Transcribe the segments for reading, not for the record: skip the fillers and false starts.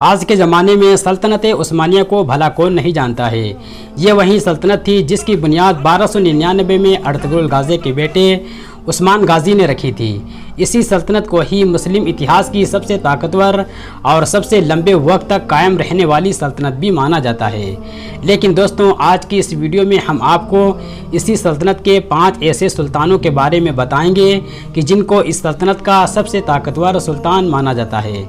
आज के ज़माने में सल्तनत उस्मानिया को भला कौन नहीं जानता है। ये वही सल्तनत थी जिसकी बुनियाद 1299 में अर्तुगरुल गाज़ी के बेटे उस्मान गाज़ी ने रखी थी। इसी सल्तनत को ही मुस्लिम इतिहास की सबसे ताकतवर और सबसे लंबे वक्त तक कायम रहने वाली सल्तनत भी माना जाता है। लेकिन दोस्तों, आज की इस वीडियो में हम आपको इसी सल्तनत के 5 ऐसे सुल्तानों के बारे में बताएंगे कि जिनको इस सल्तनत का सबसे ताकतवर सुल्तान माना जाता है।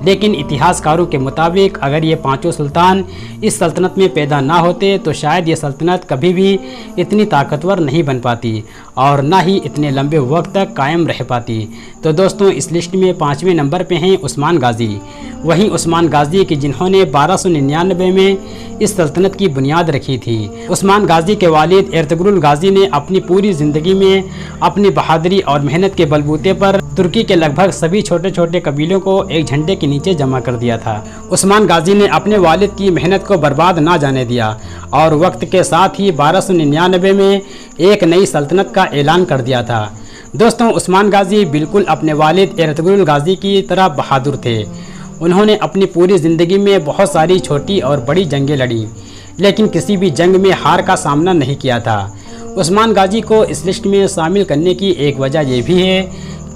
लेकिन इतिहासकारों के मुताबिक अगर ये 5 सुल्तान इस सल्तनत में पैदा ना होते तो शायद ये सल्तनत कभी भी इतनी ताकतवर नहीं बन पाती और ना ही इतने लंबे वक्त तक कायम रह पाती। तो दोस्तों, इस लिस्ट में 5वें नंबर पे हैं उस्मान गाज़ी। वहीं उस्मान गाज़ी कि जिन्होंने 1299 में इस सल्तनत की बुनियाद रखी थी। उस्मान गाज़ी के वालिद अर्तुगरुल गाज़ी ने अपनी पूरी ज़िंदगी में अपनी बहादुरी और मेहनत के बलबूते पर तुर्की के लगभग सभी छोटे छोटे कबीलों को एक झंडे के नीचे जमा कर दिया था। उस्मान गाज़ी ने अपने वालिद की मेहनत को बर्बाद ना जाने दिया और वक्त के साथ ही 1299 में एक नई सल्तनत का ऐलान कर दिया था। दोस्तों, उस्मान गाज़ी बिल्कुल अपने वालिद अर्तुगरुल गाज़ी की तरह बहादुर थे। उन्होंने अपनी पूरी ज़िंदगी में बहुत सारी छोटी और बड़ी जंगें लड़ी, लेकिन किसी भी जंग में हार का सामना नहीं किया था। उस्मान गाज़ी को इस लिस्ट में शामिल करने की एक वजह यह भी है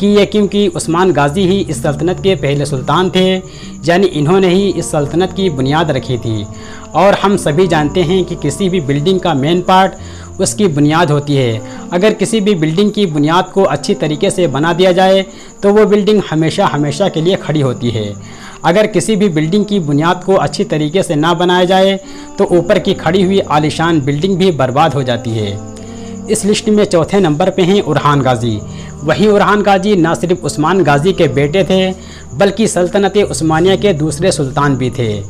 कि क्योंकि उस्मान गाज़ी ही इस सल्तनत के पहले सुल्तान थे, यानी इन्होंने ही इस सल्तनत की बुनियाद रखी थी। और हम सभी जानते हैं कि किसी भी बिल्डिंग का मेन पार्ट उसकी बुनियाद होती है। अगर किसी भी बिल्डिंग की बुनियाद को अच्छी तरीके से बना दिया जाए तो वो बिल्डिंग हमेशा हमेशा के लिए खड़ी होती है। अगर किसी भी बिल्डिंग की बुनियाद को अच्छी तरीके से ना बनाया जाए तो ऊपर की खड़ी हुई आलीशान बिल्डिंग भी बर्बाद हो जाती है। इस लिस्ट में चौथे नंबर पे हैं उरहान गाज़ी। वहीं उरहान गाज़ी न सिर्फ उस्मान गाज़ी के बेटे थे बल्कि सल्तनत उस्मानिया के दूसरे सुल्तान भी थे।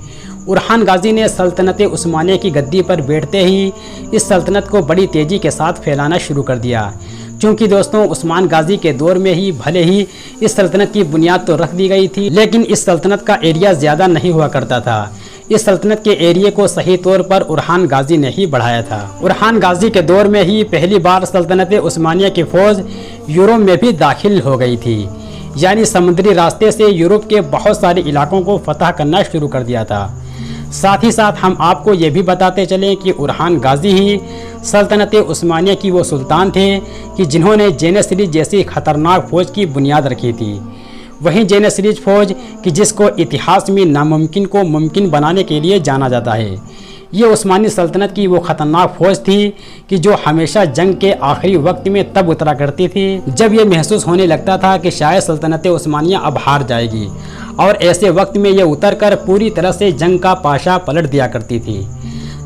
उरहान गाज़ी ने सल्तनत उस्मानिया की गद्दी पर बैठते ही इस सल्तनत को बड़ी तेज़ी के साथ फैलाना शुरू कर दिया। क्योंकि दोस्तों, उस्मान गाज़ी के दौर में ही भले ही इस सल्तनत की बुनियाद तो रख दी गई थी, लेकिन इस सल्तनत का एरिया ज़्यादा नहीं हुआ करता था। इस सल्तनत के एरिया को सही तौर पर उरहान गाज़ी ने ही बढ़ाया था। उरहान गाज़ी के दौर में ही पहली बार सल्तनत उस्मानिया की फ़ौज यूरोप में भी दाखिल हो गई थी, यानी समुद्री रास्ते से यूरोप के बहुत सारे इलाकों को फतह करना शुरू कर दिया था। साथ ही साथ हम आपको ये भी बताते चलें कि उरहान गाज़ी ही सल्तनत उस्मानिया की वो सुल्तान थे कि जिन्होंने जेनिसरीज जैसी ख़तरनाक फ़ौज की बुनियाद रखी थी। वहीं जेनिसरीज फ़ौज कि जिसको इतिहास में नामुमकिन को मुमकिन बनाने के लिए जाना जाता है। ये उस्मानी सल्तनत की वो ख़तरनाक फ़ौज थी कि जो हमेशा जंग के आखिरी वक्त में तब उतरा करती थी जब ये महसूस होने लगता था कि शायद सल्तनत उस्मानिया अब हार जाएगी, और ऐसे वक्त में ये उतरकर पूरी तरह से जंग का पाशा पलट दिया करती थी।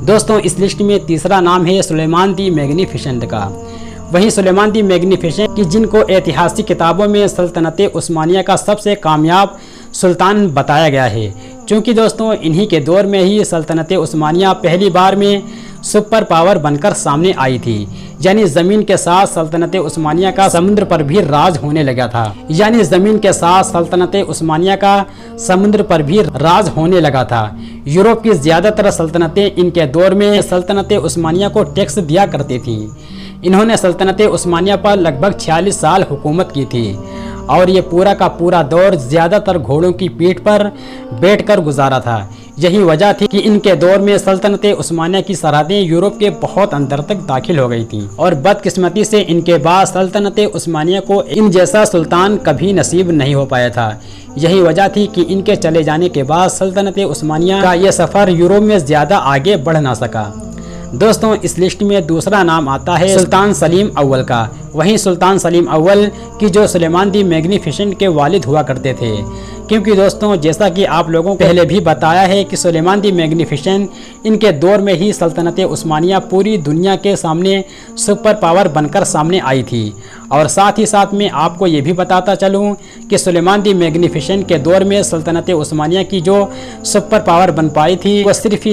दोस्तों, इस लिस्ट में तीसरा नाम है सुलेमान दी मैग्निफिसेंट का। वहीं सुलेमान दी मैग्निफिसेंट कि जिनको ऐतिहासिक किताबों में सल्तनत उस्मानिया का सबसे कामयाब सुल्तान बताया गया है, क्योंकि दोस्तों इन्हीं के दौर में ही सल्तनत उस्मानिया पहली बार में सुपर पावर बनकर सामने आई थी। यानी ज़मीन के साथ सल्तनत उस्मानिया का समुद्र पर भी राज होने लगा था। यानी ज़मीन के साथ सल्तनत उस्मानिया का समुद्र पर भी राज होने लगा था। यूरोप की ज़्यादातर सल्तनतें इनके दौर में सल्तनत उस्मानिया को टैक्स दिया करती थीं। इन्होंने सल्तनत उस्मानिया पर लगभग 46 साल हुकूमत की थी और ये पूरा का पूरा दौर ज़्यादातर घोड़ों की पीठ पर बैठकर गुजारा था। यही वजह थी कि इनके दौर में सल्तनत उस्मानिया की सरहदें यूरोप के बहुत अंदर तक दाखिल हो गई थीं और बदकिस्मती से इनके बाद सल्तनत उस्मानिया को इन जैसा सुल्तान कभी नसीब नहीं हो पाया था। यही वजह थी कि इनके चले जाने के बाद सल्तनत उस्मानिया का यह सफ़र यूरोप में ज़्यादा आगे बढ़ ना सका। दोस्तों, इस लिस्ट में दूसरा नाम आता है सुल्तान सलीम अव्वल का। वहीं सुल्तान सलीम अव्वल कि जो सुलेमान दी मैग्निफिसेंट के वालिद हुआ करते थे, क्योंकि दोस्तों जैसा कि आप लोगों को पहले भी बताया है कि सुलेमान दी मैग्निफिसेंट इनके दौर में ही सल्तनत उस्मानिया पूरी दुनिया के सामने सुपर पावर बनकर सामने आई थी। और साथ ही साथ में आपको ये भी बताता चलूँ कि सुलेमान दी मैग्निफिसेंट के दौर में सल्तनत उस्मानिया की जो सुपर पावर बन पाई थी वो सिर्फ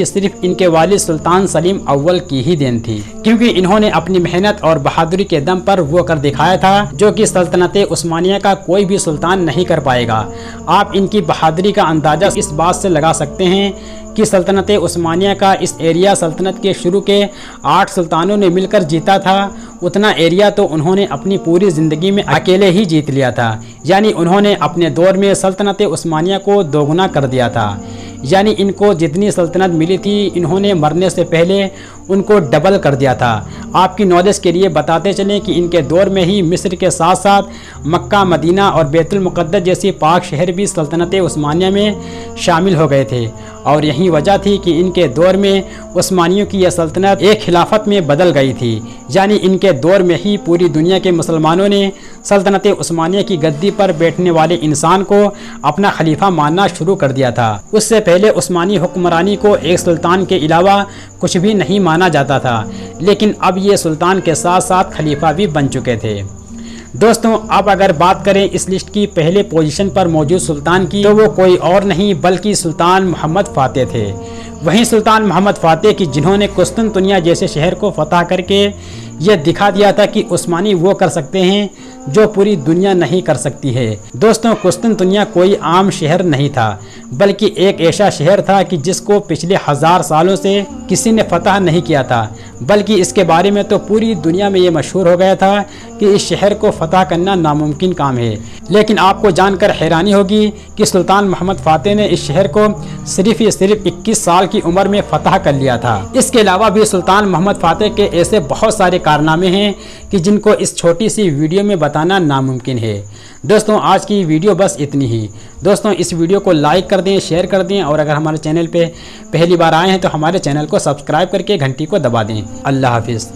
इनके वालिद सुल्तान सलीम अव्वल की ही देन थी, क्योंकि इन्होंने अपनी मेहनत और बहादुरी के दम पर वो कर दिखाया था जो कि सल्तनत उस्मानिया का कोई भी सुल्तान नहीं कर पाएगा। आप इनकी बहादुरी का अंदाज़ा इस बात से लगा सकते हैं कि सल्तनत उस्मानिया का इस एरिया सल्तनत के शुरू के 8 सुल्तानों ने मिलकर जीता था, उतना एरिया तो उन्होंने अपनी पूरी ज़िंदगी में अकेले ही जीत लिया था। यानी उन्होंने अपने दौर में सल्तनत उस्मानिया को दोगुना कर दिया था। यानी इनको जितनी सल्तनत मिली थी इन्होंने मरने से पहले उनको डबल कर दिया था। आपकी नॉलेज के लिए बताते चलें कि इनके दौर में ही मिस्र के साथ साथ मक्का, मदीना और बैतुल मुक़द्दस जैसी पाक शहर भी सल्तनत उस्मानिया में शामिल हो गए थे और यही वजह थी कि इनके दौर में उस्मानियों की यह सल्तनत एक खिलाफत में बदल गई थी। यानी इनके दौर में ही पूरी दुनिया के मुसलमानों ने सल्तनत उस्मानिया की गद्दी पर बैठने वाले इंसान को अपना खलीफा मानना शुरू कर दिया था। उससे पहले उस्मानी हुक्मरानी को एक सुल्तान के अलावा कुछ भी नहीं माना जाता था, लेकिन अब ये सुल्तान के साथ साथ खलीफा भी बन चुके थे। दोस्तों, अब अगर बात करें इस लिस्ट की पहले पोजीशन पर मौजूद सुल्तान की, तो वो कोई और नहीं बल्कि सुल्तान मोहम्मद फातेह थे। वहीं सुल्तान मोहम्मद फातेह की जिन्होंने कुस्तुनतुनिया जैसे शहर को फतह करके यह दिखा दिया था कि उस्मानी वो कर सकते हैं जो पूरी दुनिया नहीं कर सकती है। दोस्तों, कुस्तुनतुनिया कोई आम शहर नहीं था बल्कि एक ऐसा शहर था कि जिसको पिछले 1000 सालों से किसी ने फतह नहीं किया था, बल्कि इसके बारे में तो पूरी दुनिया में ये मशहूर हो गया था कि इस शहर को फतह करना नामुमकिन काम है। लेकिन आपको जानकर हैरानी होगी कि सुल्तान मोहम्मद फातेह ने इस शहर को सिर्फ 21 साल की उम्र में फतह कर लिया था। इसके अलावा भी सुल्तान मोहम्मद फातेह के ऐसे बहुत सारे कारनामे हैं कि जिनको इस छोटी सी वीडियो में बताना नामुमकिन है। दोस्तों, आज की वीडियो बस इतनी ही। दोस्तों, इस वीडियो को लाइक कर दें, शेयर कर दें और अगर हमारे चैनल पे पहली बार आए हैं तो हमारे चैनल को सब्सक्राइब करके घंटी को दबा दें। अल्लाह हाफिज़।